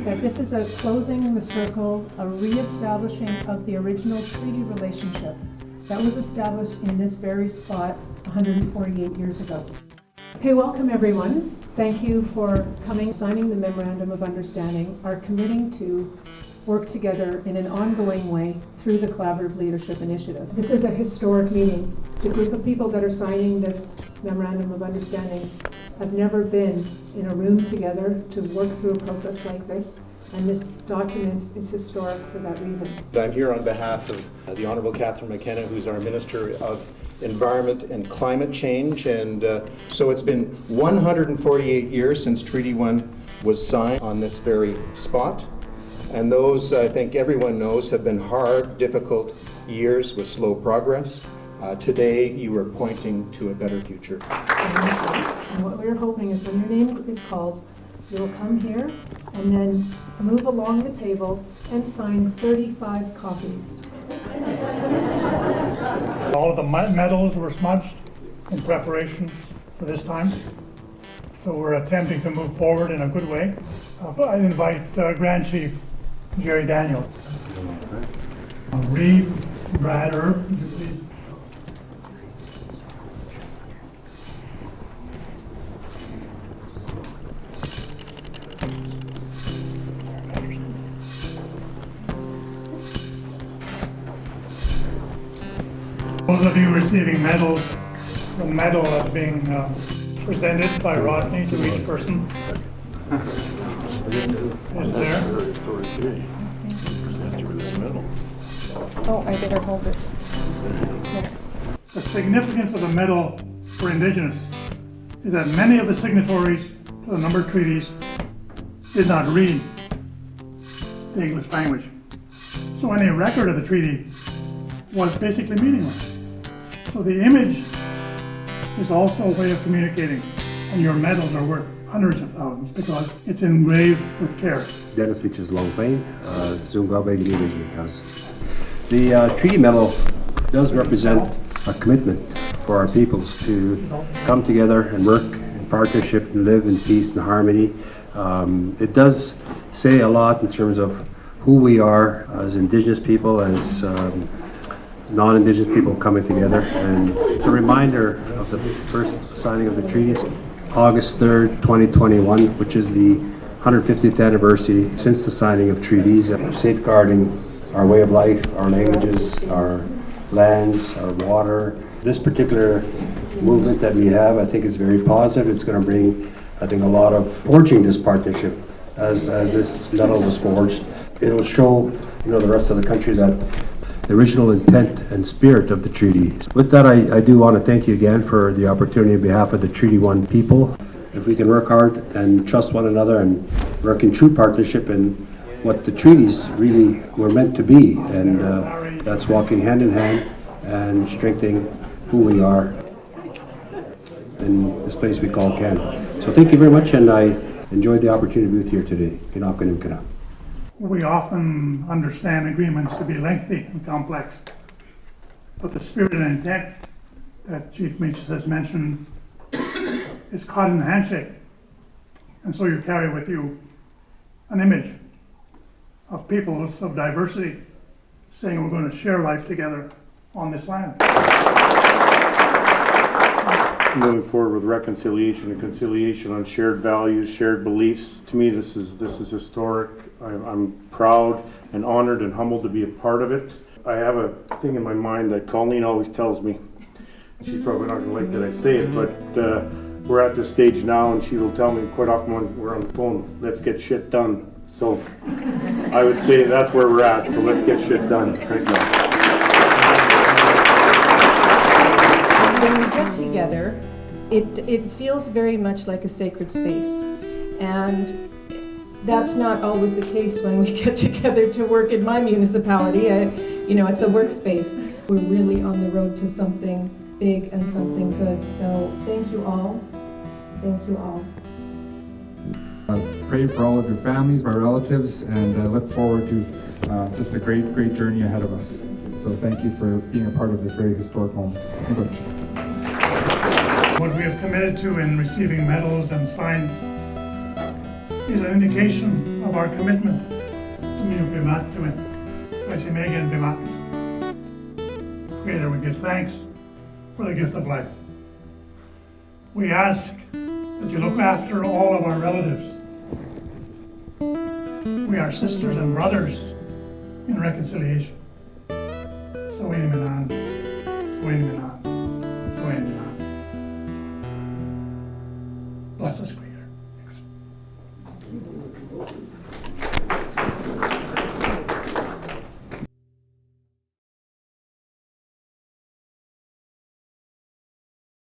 that this is a closing the circle, a reestablishing of the original treaty relationship that was established in this very spot 148 years ago. Okay, welcome everyone. Thank you for coming, signing the Memorandum of Understanding, are committing to work together in an ongoing way through the Collaborative Leadership Initiative. This is a historic meeting. The group of people that are signing this Memorandum of Understanding have never been in a room together to work through a process like this, and this document is historic for that reason. I'm here on behalf of the Honourable Catherine McKenna, who's our Minister of Environment and Climate Change, and so it's been 148 years since Treaty 1 was signed on this very spot, and those, I think everyone knows, have been hard, difficult years with slow progress. Today you are pointing to a better future. And what we're hoping is when your name is called, you will come here and then move along the table and sign 35 copies. All of the medals were smudged in preparation for this time, so we're attempting to move forward in a good way. I invite Grand Chief Jerry Daniel. Reeve, Brad Erb, would you please? Those of you receiving medals, the medal is being presented by Rodney to each person. Is there? Oh, I better hold this. The significance of the medal for Indigenous is that many of the signatories to the number of treaties did not read the English language. So any record of the treaty was basically meaningless. So the image is also a way of communicating, and your medals are worth hundreds of thousands because it's engraved with care. Dennis, which is Long Plain, Zungabe, the treaty medal does represent a commitment for our peoples to come together and work in partnership and live in peace and harmony. It does say a lot in terms of who we are as Indigenous people, as non-Indigenous people coming together, and it's a reminder of the first signing of the treaty, August 3rd, 2021, which is the 150th anniversary since the signing of treaties, safeguarding our way of life, our languages, our lands, our water. This particular movement that we have, I think, is very positive. It's going to bring, I think, a lot of forging this partnership as this medal was forged. It'll show, the rest of the country that the original intent and spirit of the treaty. With that, I do want to thank you again for the opportunity on behalf of the Treaty 1 people. If we can work hard and trust one another and work in true partnership in what the treaties really were meant to be, and that's walking hand in hand and strengthening who we are in this place we call Canada. So thank you very much, and I enjoyed the opportunity to be with you here today. We often understand agreements to be lengthy and complex, but the spirit and intent that Chief Meaches has mentioned is caught in the handshake. And so you carry with you an image of peoples of diversity saying we're going to share life together on this land. Moving forward with reconciliation and conciliation on shared values, shared beliefs. To me, this is historic. I'm proud and honored and humbled to be a part of it. I have a thing in my mind that Colleen always tells me. She's probably not going to like that I say it, but we're at this stage now, and she will tell me quite often when we're on the phone, let's get shit done. So I would say that's where we're at, so let's get shit done right now. When we get together, it feels very much like a sacred space, and that's not always the case when we get together to work in my municipality. It's a workspace. We're really on the road to something big and something good. So thank you all. Thank you all. Pray for all of your families, my relatives, and look forward to just a great journey ahead of us. So thank you for being a part of this very historic moment. What we have committed to in receiving medals and sign is an indication of our commitment to Minu Bimatsuin, Megan Bimatsu. Creator, we give thanks for the gift of life. We ask that you look after all of our relatives. We are sisters and brothers in reconciliation. So